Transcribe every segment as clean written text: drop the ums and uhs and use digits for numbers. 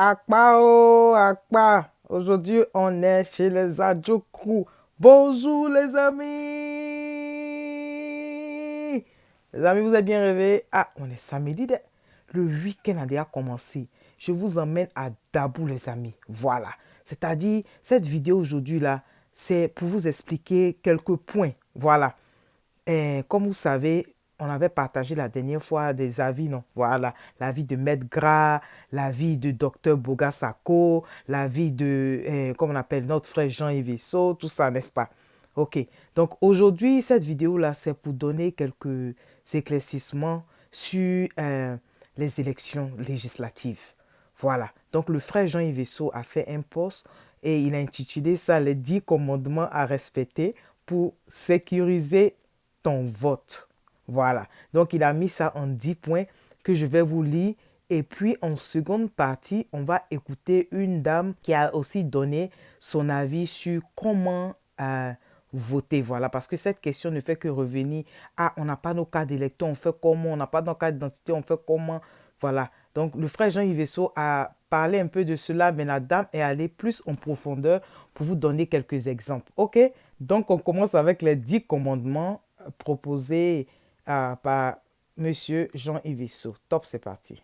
Akpa, Akpa. Aujourd'hui, on est chez les Adjokru. Bonjour les amis. Les amis, vous êtes bien réveillés? Ah, on est samedi. Le week-end a déjà commencé. Je vous emmène à Dabou les amis. Voilà. C'est-à-dire, cette vidéo aujourd'hui-là, c'est pour vous expliquer quelques points. Voilà. Et comme vous savez, on avait partagé la dernière fois des avis, non? Voilà, l'avis de Maître Gras, l'avis de Dr Bogasako, l'avis de, comment on appelle, notre frère Jean-Yves Esso, tout ça, n'est-ce pas? Ok, donc aujourd'hui, cette vidéo-là, c'est pour donner quelques éclaircissements sur les élections législatives. Voilà, donc le frère Jean-Yves Esso a fait un post et il a intitulé ça « Les 10 commandements à respecter pour sécuriser ton vote ». Voilà, donc il a mis ça en 10 points que je vais vous lire. Et puis en seconde partie, on va écouter une dame qui a aussi donné son avis sur comment voter. Voilà, parce que cette question ne fait que revenir à on n'a pas nos cartes d'électeurs, on fait comment, on n'a pas nos cartes d'identité, on fait comment. Voilà, donc le frère Jean-Yves Esso a parlé un peu de cela, mais la dame est allée plus en profondeur pour vous donner quelques exemples. Ok, donc on commence avec les 10 commandements proposés par Monsieur Jean-Yves Esso. Top, c'est parti.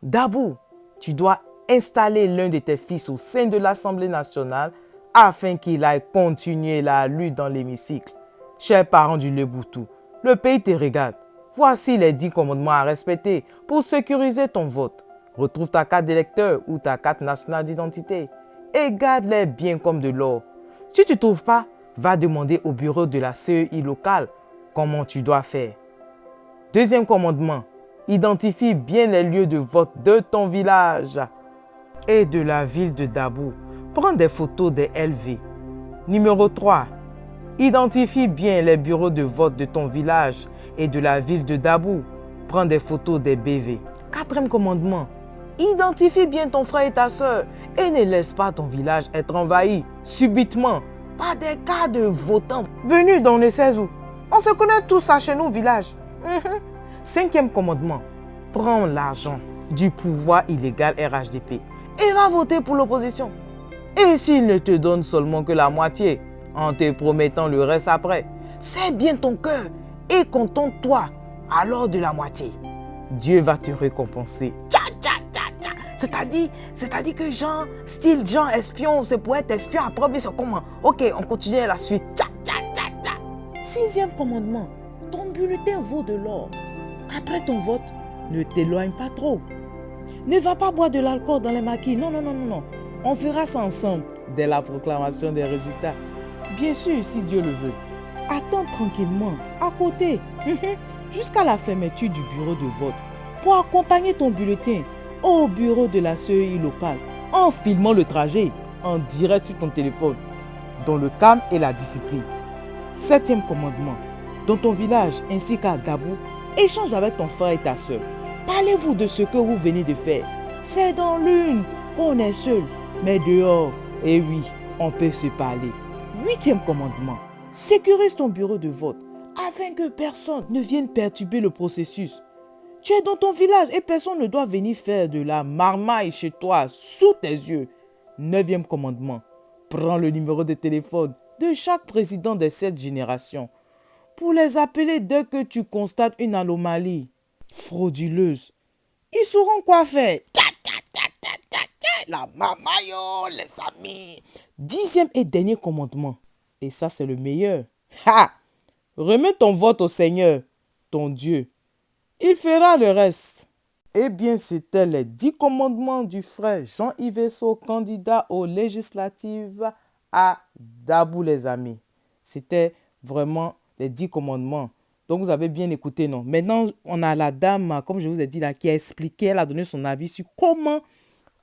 Dabou, tu dois installer l'un de tes fils au sein de l'Assemblée nationale afin qu'il aille continuer la lutte dans l'hémicycle. Chers parents du Leboutou, le pays te regarde. Voici les 10 commandements à respecter pour sécuriser ton vote. Retrouve ta carte d'électeur ou ta carte nationale d'identité et garde-les bien comme de l'or. Si tu ne trouves pas, va demander au bureau de la CEI locale comment tu dois faire. Deuxième commandement, identifie bien les lieux de vote de ton village et de la ville de Dabou. Prends des photos des LV. Numéro 3, identifie bien les bureaux de vote de ton village et de la ville de Dabou. Prends des photos des BV. Quatrième commandement, identifie bien ton frère et ta soeur et ne laisse pas ton village être envahi subitement par des cas de votants venus dans le 16 août. On se connaît tous à chez nous au village. Cinquième commandement, prends l'argent du pouvoir illégal RHDP et va voter pour l'opposition. Et s'il ne te donne seulement que la moitié, en te promettant le reste après, serre bien ton cœur et contente-toi alors de la moitié. Dieu va te récompenser. C'est-à-dire que style Jean espion, c'est pour être espion après, mais c'est comment? Ok, on continue la suite. Sixième commandement, ton bulletin vaut de l'or. Après ton vote, ne t'éloigne pas trop. Ne va pas boire de l'alcool dans les maquis. Non. On fera ça ensemble dès la proclamation des résultats. Bien sûr, si Dieu le veut. Attends tranquillement, à côté, jusqu'à la fermeture du bureau de vote pour accompagner ton bulletin au bureau de la CEI locale en filmant le trajet en direct sur ton téléphone, dans le calme et la discipline. Septième commandement, dans ton village ainsi qu'à Dabou, échange avec ton frère et ta soeur. Parlez-vous de ce que vous venez de faire. C'est dans l'une qu'on est seul, mais dehors, eh oui, on peut se parler. 8e commandement, sécurise ton bureau de vote afin que personne ne vienne perturber le processus. Tu es dans ton village et personne ne doit venir faire de la marmaille chez toi, sous tes yeux. 9e commandement, prends le numéro de téléphone de chaque président de cette génération pour les appeler dès que tu constates une anomalie frauduleuse. Ils sauront quoi faire. La mamayo, les amis. 10e et dernier commandement. Et ça, c'est le meilleur. Ha! Remets ton vote au Seigneur, ton Dieu. Il fera le reste. Eh bien, c'était les 10 commandements du frère Jean-Yves Esso, candidat aux législatives à Dabou, les amis. C'était vraiment les 10 commandements. Donc, vous avez bien écouté, non? Maintenant, on a la dame, comme je vous ai dit là, qui a expliqué, elle a donné son avis sur comment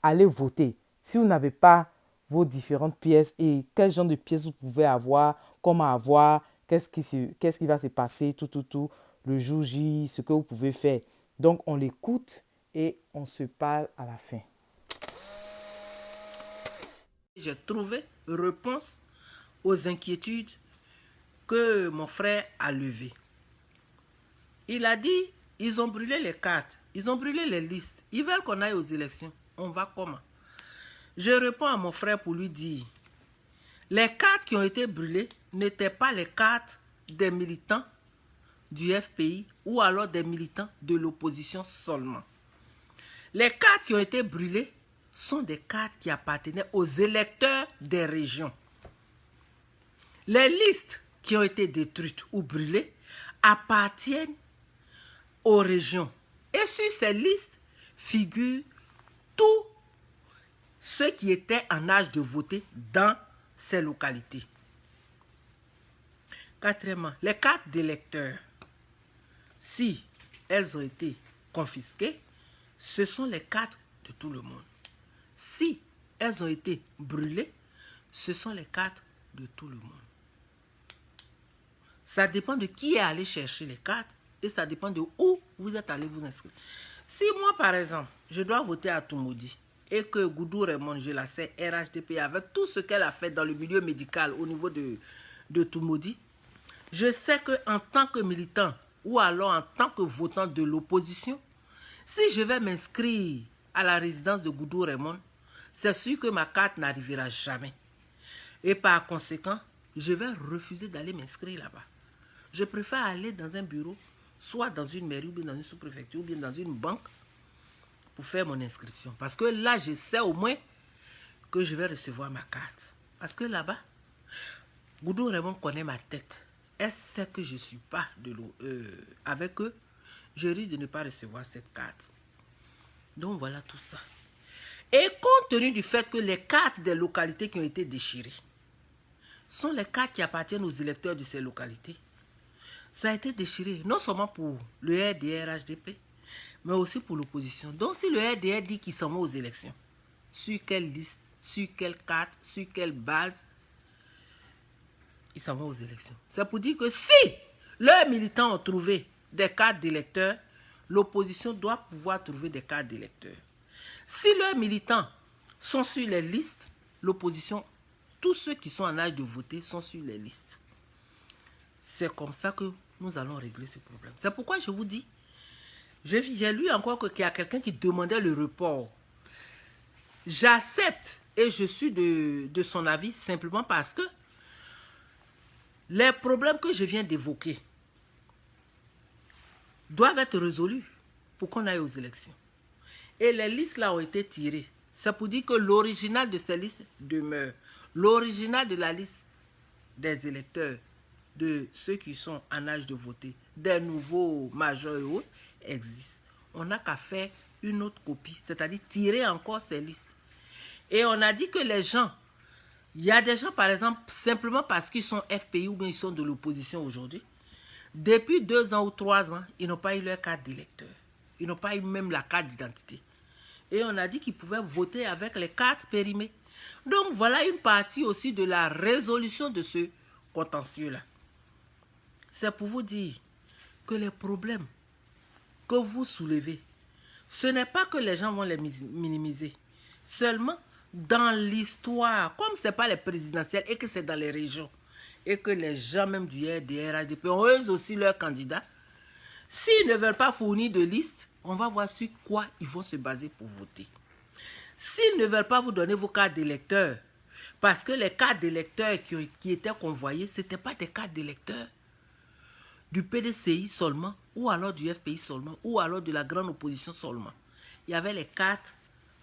aller voter. Si vous n'avez pas vos différentes pièces et quel genre de pièces vous pouvez avoir, comment avoir, qu'est-ce qui va se passer, tout, le jour J, ce que vous pouvez faire. Donc, on l'écoute et on se parle à la fin. J'ai trouvé réponse aux inquiétudes que mon frère a levées. Il a dit, ils ont brûlé les cartes, ils ont brûlé les listes. Ils veulent qu'on aille aux élections. On va comment? Je réponds à mon frère pour lui dire, les cartes qui ont été brûlées n'étaient pas les cartes des militants du FPI ou alors des militants de l'opposition seulement. Les cartes qui ont été brûlées sont des cartes qui appartenaient aux électeurs des régions. Les listes qui ont été détruites ou brûlées appartiennent aux régions. Et sur ces listes figurent tous ceux qui étaient en âge de voter dans ces localités. Quatrièmement, les cartes d'électeurs, si elles ont été confisquées, ce sont les cartes de tout le monde. Si elles ont été brûlées, ce sont les cartes de tout le monde. Ça dépend de qui est allé chercher les cartes et ça dépend de où vous êtes allé vous inscrire. Si moi, par exemple, je dois voter à Toumoudi et que Goudou Raymond, je la sais, RHDP, avec tout ce qu'elle a fait dans le milieu médical au niveau de Toumoudi, je sais qu'en tant que militant ou alors en tant que votant de l'opposition, si je vais m'inscrire à la résidence de Goudou Raymond, c'est sûr que ma carte n'arrivera jamais. Et par conséquent, je vais refuser d'aller m'inscrire là-bas. Je préfère aller dans un bureau, soit dans une mairie, ou bien dans une sous-préfecture, ou bien dans une banque, pour faire mon inscription. Parce que là, je sais au moins que je vais recevoir ma carte. Parce que là-bas, Goudou Raymond connaît ma tête. Elle sait que je ne suis pas avec eux. Je risque de ne pas recevoir cette carte. Donc voilà tout ça. Et compte tenu du fait que les cartes des localités qui ont été déchirées sont les cartes qui appartiennent aux électeurs de ces localités, ça a été déchiré non seulement pour le RDR HDP, mais aussi pour l'opposition. Donc si le RDR dit qu'il s'en va aux élections, sur quelle liste, sur quelle carte, sur quelle base, il s'en va aux élections. C'est pour dire que si leurs militants ont trouvé des cartes d'électeurs, l'opposition doit pouvoir trouver des cartes d'électeurs. Si leurs militants sont sur les listes, l'opposition, tous ceux qui sont en âge de voter sont sur les listes. C'est comme ça que nous allons régler ce problème. C'est pourquoi je vous dis, j'ai lu encore qu'il y a quelqu'un qui demandait le report. J'accepte et je suis de son avis simplement parce que les problèmes que je viens d'évoquer doivent être résolus pour qu'on aille aux élections. Et les listes là ont été tirées. C'est pour dire que l'original de ces listes demeure. L'original de la liste des électeurs, de ceux qui sont en âge de voter, des nouveaux majeurs et autres, existe. On n'a qu'à faire une autre copie, c'est-à-dire tirer encore ces listes. Et on a dit que les gens, il y a des gens par exemple, simplement parce qu'ils sont FPI ou bien ils sont de l'opposition aujourd'hui, depuis 2 ans ou 3 ans, ils n'ont pas eu leur carte d'électeur. Ils n'ont pas eu même la carte d'identité. Et on a dit qu'ils pouvaient voter avec les cartes périmées. Donc voilà une partie aussi de la résolution de ce contentieux-là. C'est pour vous dire que les problèmes que vous soulevez Ce n'est pas que les gens vont les minimiser. Seulement, dans l'histoire, comme ce n'est pas les présidentielles et que c'est dans les régions, et que les gens même du RDP ont eux aussi leurs candidats, s'ils ne veulent pas fournir de liste, on va voir sur quoi ils vont se baser pour voter. S'ils ne veulent pas vous donner vos cartes d'électeurs, parce que les cartes d'électeurs qui étaient convoyées, ce n'étaient pas des cartes d'électeurs du PDCI seulement, ou alors du FPI seulement, ou alors de la grande opposition seulement. Il y avait les cartes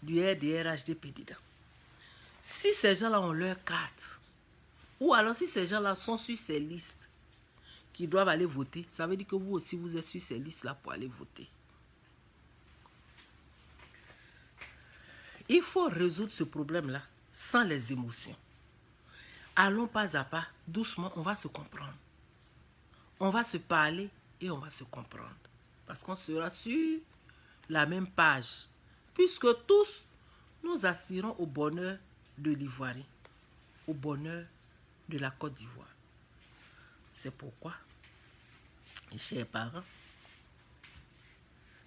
du RDR-HDP dedans. Si ces gens-là ont leurs cartes, ou alors si ces gens-là sont sur ces listes qui doivent aller voter, ça veut dire que vous aussi, vous êtes sur ces listes-là pour aller voter. Il faut résoudre ce problème-là sans les émotions. Allons pas à pas, doucement, on va se comprendre. On va se parler et on va se comprendre. Parce qu'on sera sur la même page. Puisque tous, nous aspirons au bonheur de l'Ivoirien, au bonheur de la Côte d'Ivoire. C'est pourquoi, chers parents,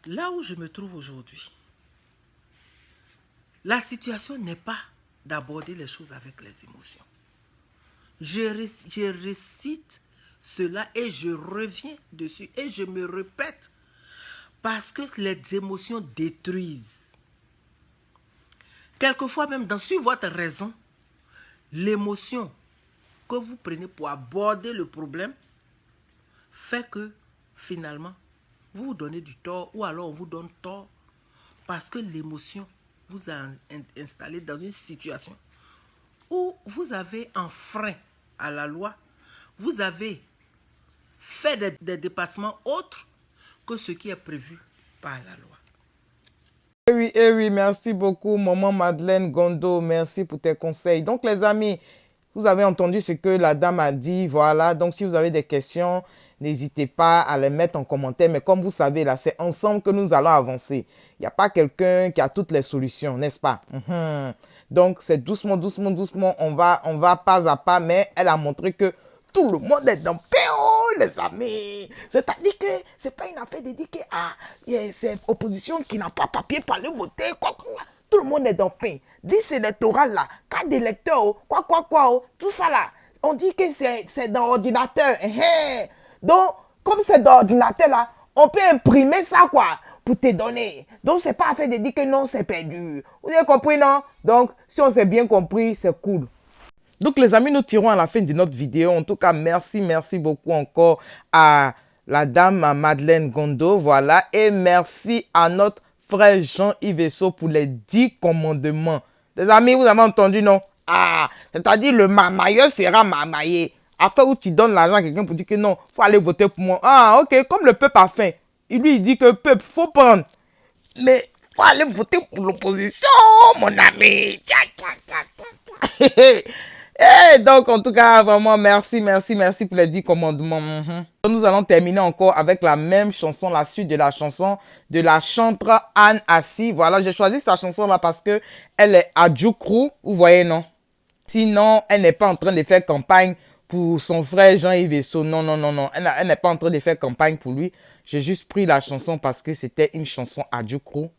là où je me trouve aujourd'hui, la situation n'est pas d'aborder les choses avec les émotions. Je récite cela et je reviens dessus et je me répète parce que les émotions détruisent. Quelquefois même sur votre raison, l'émotion que vous prenez pour aborder le problème fait que finalement vous vous donnez du tort ou alors on vous donne tort parce que l'émotion vous a installé dans une situation où vous avez enfreint à la loi, vous avez fait des dépassements autres que ce qui est prévu par la loi. Eh oui, merci beaucoup, maman Madeleine Gondo, merci pour tes conseils. Donc, les amis, vous avez entendu ce que la dame a dit, voilà. Donc, si vous avez des questions, n'hésitez pas à les mettre en commentaire. Mais comme vous savez, là, c'est ensemble que nous allons avancer. Il n'y a pas quelqu'un qui a toutes les solutions, n'est-ce pas? Donc, c'est doucement, doucement, doucement. On va pas à pas, mais elle a montré que tout le monde est dans le paix, les amis. C'est-à-dire que ce n'est pas une affaire de dire que c'est l'opposition qui n'a pas papier pour aller voter. Tout le monde est dans le paix. Liste électorale, là, carte d'électeur, tout ça là. On dit que c'est dans l'ordinateur. Donc, comme c'est dans l'ordinateur là, on peut imprimer ça quoi pour te donner. Donc, c'est pas affaire de dire que non, c'est perdu. Vous avez compris, non? Donc, si on s'est bien compris, c'est cool. Donc, les amis, nous tirons à la fin de notre vidéo. En tout cas, merci beaucoup encore à la dame Madeleine Gondo. Voilà. Et merci à notre frère Jean-Yves Esso pour les 10 commandements. Les amis, vous avez entendu, non? C'est-à-dire le marmailleur sera marmaillé. Après, où tu donnes l'argent à quelqu'un pour dire que non, il faut aller voter pour moi. Ok, comme le peuple a faim. Il dit que peuple, il faut prendre. Mais il faut aller voter pour l'opposition, mon ami. Donc, en tout cas, vraiment, merci pour les 10 commandements. Nous allons terminer encore avec la même chanson, la suite de la chanson de la chanteuse Anne Assi. Voilà, j'ai choisi sa chanson-là parce que elle est à Djoukrou, vous voyez, non? Sinon, elle n'est pas en train de faire campagne pour son frère Jean-Yves Esso. Non. Elle n'est pas en train de faire campagne pour lui. J'ai juste pris la chanson parce que c'était une chanson à Djoukrou.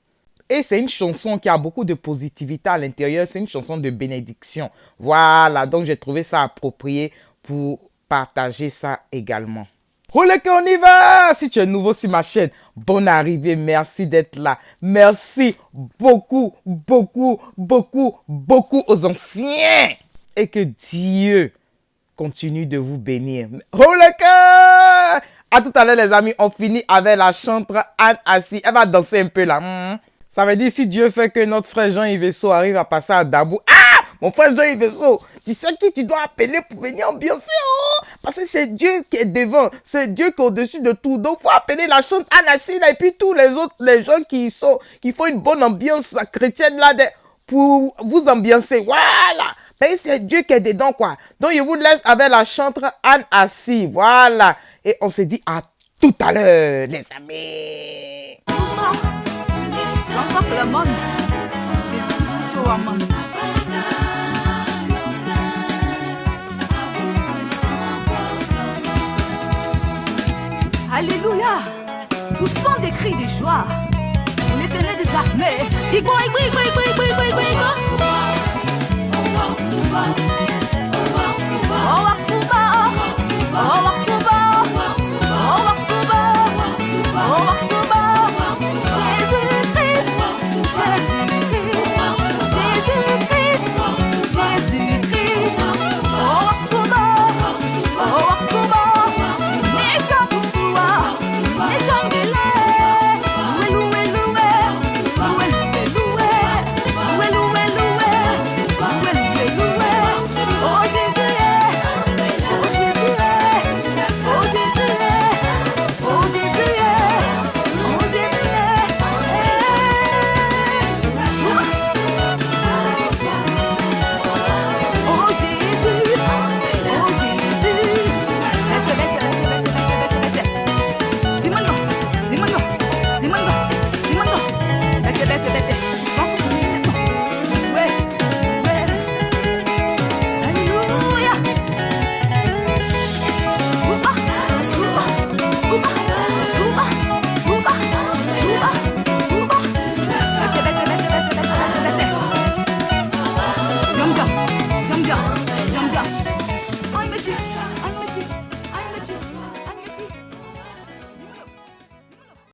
Et c'est une chanson qui a beaucoup de positivité à l'intérieur. C'est une chanson de bénédiction. Voilà, donc j'ai trouvé ça approprié pour partager ça également. Roulez qu'on y va! Si tu es nouveau sur ma chaîne, bonne arrivée. Merci d'être là. Merci beaucoup aux anciens. Et que Dieu continue de vous bénir. Roulez qu'on! À tout à l'heure, les amis. On finit avec la chanteuse Anne Assi. Elle va danser un peu là. Ça veut dire si Dieu fait que notre frère Jean-Yves Esso arrive à passer à Dabou. Mon frère Jean-Yves Esso, tu sais qui tu dois appeler pour venir ambiancer, parce que c'est Dieu qui est devant, c'est Dieu qui est au-dessus de tout. Donc, il faut appeler la chante Anassi et puis tous les autres, les gens qui font une bonne ambiance chrétienne là, pour vous ambiancer. Voilà. Mais c'est Dieu qui est dedans, quoi. Donc, je vous laisse avec la chanteuse Anne Assi. Voilà. Et on se dit à tout à l'heure, les amis. Alléluia. Poussons des cris de joie. On était né désarmé. Igbo, igbo, igbo, igbo.